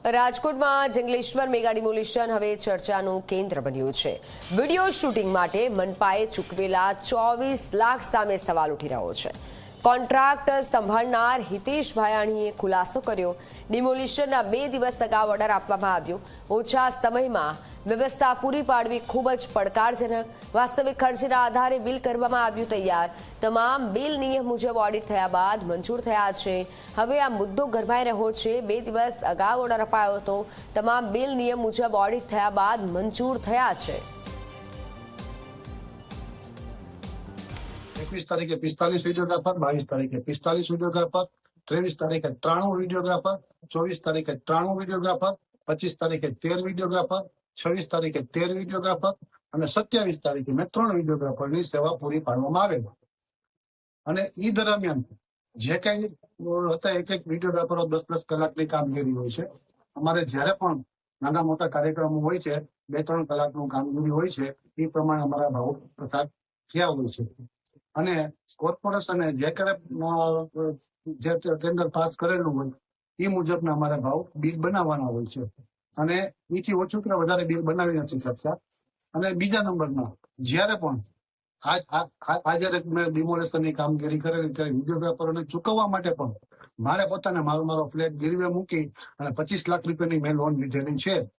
રાજકોટમાં Jangleshwar mega demolition હવે ચર્ચાનું કેન્દ્ર બન્યું છે। વિડીયો શૂટિંગ માટે મનપાએ ચૂકવેલા 24 લાખ સામે સવાલ ઉઠી રહ્યો છે। કોન્ટ્રાક્ટ સંભાળનાર હિતેશ ભાયાણીએ ખુલાસો કર્યો, ડિમોલિશનના 2 દિવસ અગાઉ ઓર્ડર આપવામાં આવ્યો। ઓછા સમયમાં વ્યવસ્થા પૂરી પાડવી ખૂબ જ પડકારજનક। વાસ્તવિક ખર્ચના આધારે બિલ કરવામાં આવ્યું તૈયાર। તમામ બિલ નિયમ મુજબ ઓડિટ થયા બાદ મંજૂર થયા છે। હવે આ મુદ્દો ગરમાઈ રહ્યો છે। 2 દિવસ અગાઉ ઓર્ડર અપાયો હતો। તમામ બિલ નિયમ મુજબ ઓડિટ થયા બાદ મંજૂર થયા છે। 21 તારીખે 45 વીડિયોગ્રાફર, 22 તારીખે 45 વીડિયોગ્રાફર, 23 તારીખે 93 વીડિયોગ્રાફર, 24 તારીખે 93 વીડિયોગ્રાફર, 25 તારીખે 13 વીડિયોગ્રાફર, 26 તારીખે 13 વીડિયોગ્રાફર અને 27 તારીખે મેં 3 વીડિયોગ્રાફરની સેવા પૂરી પાડવામાં આવેલ। અને એ દરમિયાન જે કઈ હતા એક વીડિયોગ્રાફરો 10-10 કલાકની કામગીરી હોય છે। અમારે જ્યારે પણ નાના મોટા કાર્યક્રમો હોય છે 2-3 કલાકનું કામગીરી હોય છે, એ પ્રમાણે અમારા ભાવ પ્રસાર થયા હોય છે। અને કોર્પોરેશને જે ટેન્ડર પાસ કરેલું હોય એ મુજબના અમારા ભાવ બિલ બનાવવાના હોય છે અને એથી ઓછું કે વધારે બિલ બનાવી નથી શકતા। અને બીજા નંબરમાં જ્યારે પણ આજે મેં ડિમોલેશનની કામગીરી કરેલી ત્યારે વિડીયોગ્રાફરોને ચૂકવવા માટે પણ મારે પોતાને મારો ફ્લેટ ગીરવે મૂકી અને 25 લાખ રૂપિયાની મેં લોન લીધેલી છે।